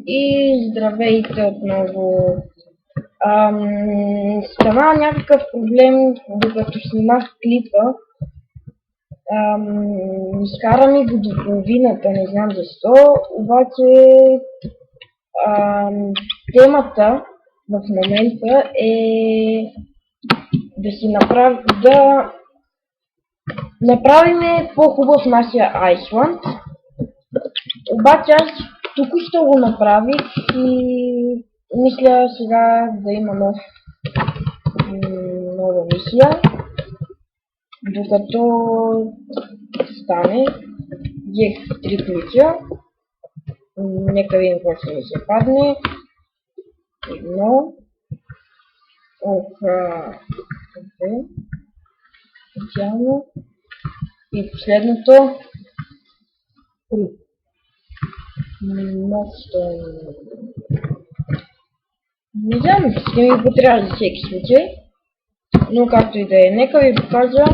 И здравейте отново. Стана някакъв проблем, докато снимах клипа. Изкара ми го до половината, не знам защо, обаче темата в момента е да направим по-хубав нашия Айсланд. Обаче аз току-що го направих и мисля сега да има нова мисия. Докато стане, взех 3 ключа. Нека видим какво ще ми се падне. Едно. Специално. И последното. Не знам, ще ми го трябва за всеки случай. Но както и да е, нека ви покажа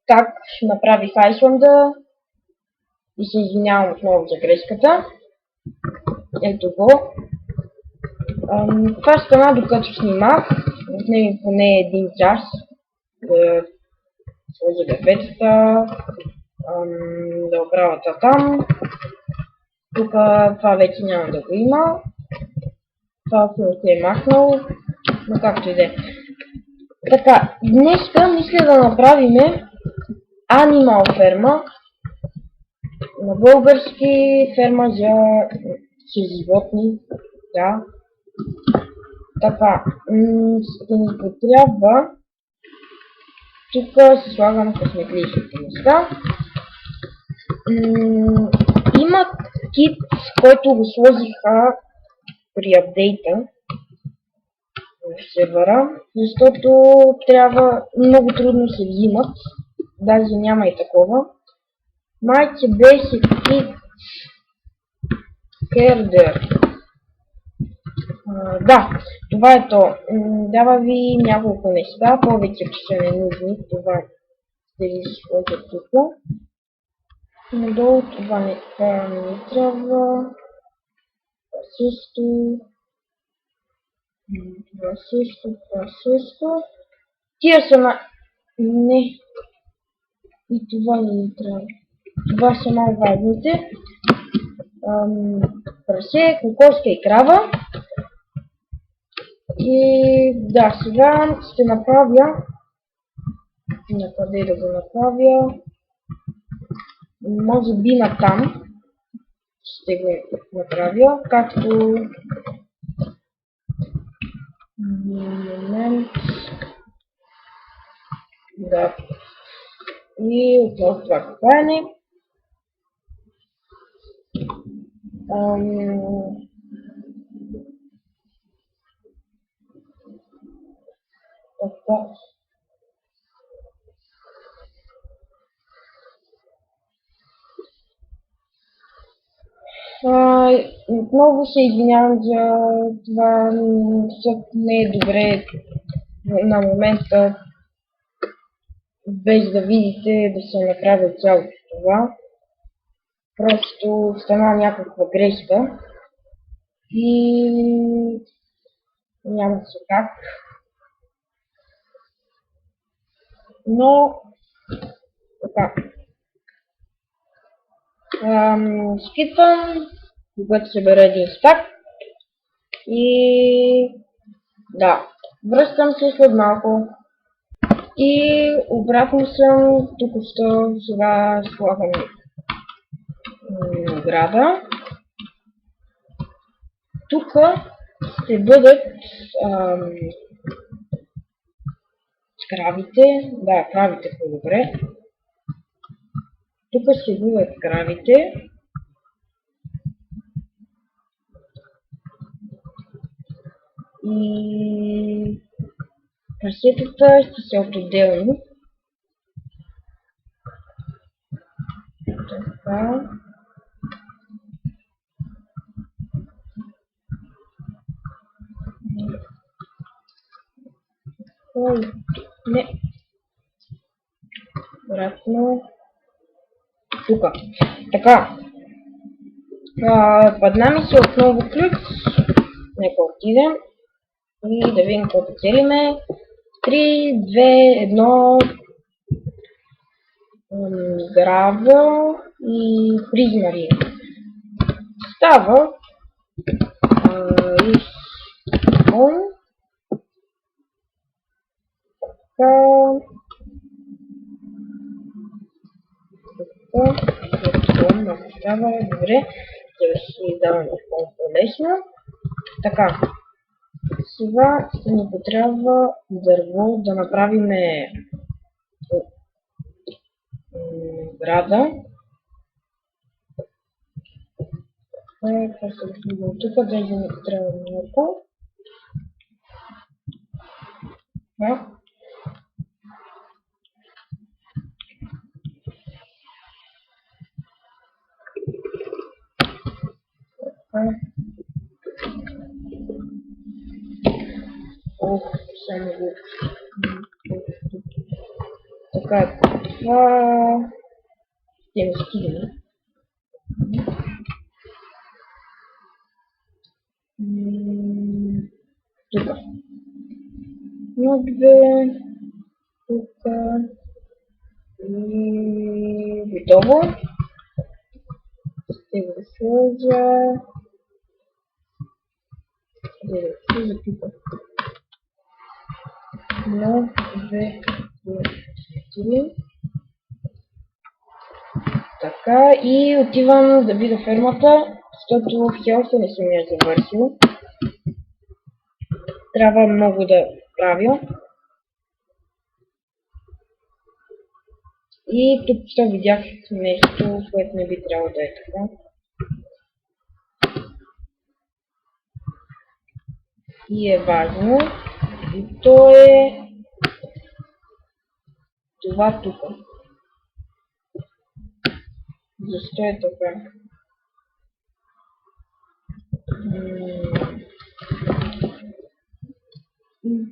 как направих Айсланда и се извинявам отново за грешката. Ето го. Това стана докато снимах. Отнеми поне 1 час да сложа дефетата, да оправя там. Тук това вече няма да го има. Това се е махнал, но както и да е. Така, днеска мисля да направим Animal ферма. На български ферма за животни. Да. Така, ще ни потрябва. Тук се слагам късметлийските неща. Има кит, който го сложиха при апдейта в сервера, защото трябва много трудно се взимат. Даже няма и такова. Майче беше кит Хердер. Да, това е то. Дава ви няколко неща, повечето са ненужни. Това ще ви сложа тук. Надолу това не ми трябва. Това също. Това също. Тия са не. И това не ми трябва. Това са най-важните. Прасе, кокошка и крава. И да, сега ще направя. Накъде да го направя? Може би натам. Ще го направя, както момент. Да. И отново това копаене. Така. Отново се извинявам за това, защото не е добре на момента, без да видите, да се направя цялото това. Просто стана някаква грешка и няма се как. Но така. Скипвам, когато се бере един стак и да, връщам се след малко и обратно съм току-що. Сега слагам награда. Тук ще бъдат кравите, да, кравите по-добре. Тук ще бъдат кравите. И прасетата ще се отделно. Така. Не. Обратно. Тук. Така. Падна ми се отново ключ. Нека отидем и да видим какво печелиме. 3, 2, 1. Гравел и призмари. Става изпълн. Добре, да си даваме по-лесно. Така, сега ще ни потрябва дърво да направим града. Тук да ни трябва много. Ох, само го. Така, това ще ми стигне. Тук. Но две. Тук. И готово. Ще го сложа. Едно, две, четири. Така, и отивам да видя фермата, защото все още не съм я завършил. Трябва много да правя. И тук ще видях нещо, което не би трябвало да е така. И е важно. И то е това тук. Защо е така?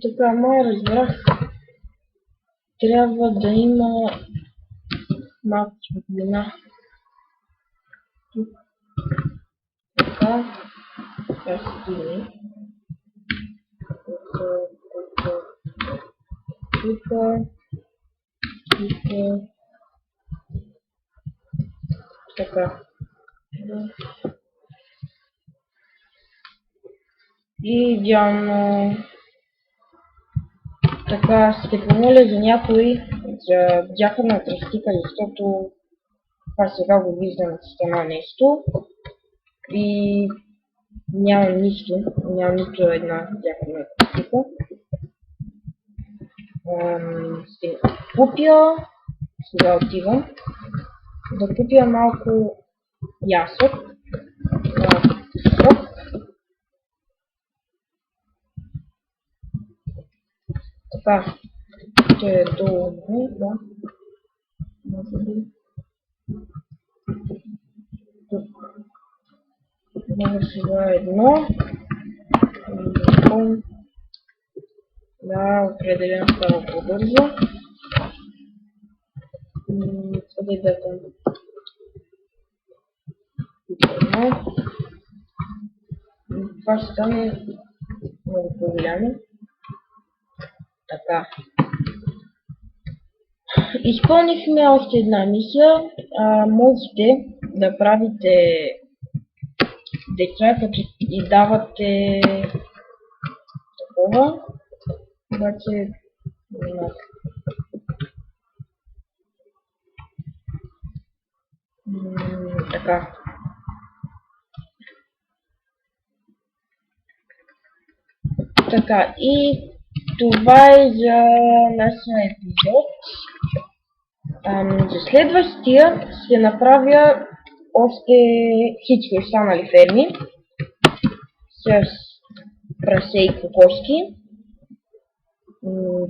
Така, май разбрах. Трябва да има малко светлина. Тук. Така. Така се стигне. Тук. Така. И идеално. Така, ще помоля за някой за дяхана тръстика, защото това сега го виждам с това нещо. И няма нищо, няма нито една дяхана тръстика. Ще купя, сега отивам, да купя малко ясък. Така, ще е долу, да. Може би. Тук. Може сега едно. Да, определено става по-бързо. Къде да там? Едно. Това ще стане много по-голямо. Така. Изпълнихме още една мисия. Можете да правите деца, като и давате такова. Обаче така. Така, и това е за нашия епизод. За следващия ще направя още всички останали ферми с прасе и кокошки.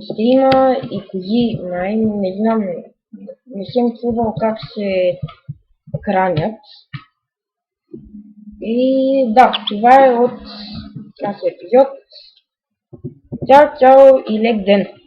Ще има и кози, не знам, не съм чувал как се хранят. И да, това е от нашия епизод. Чао, чао и лек ден!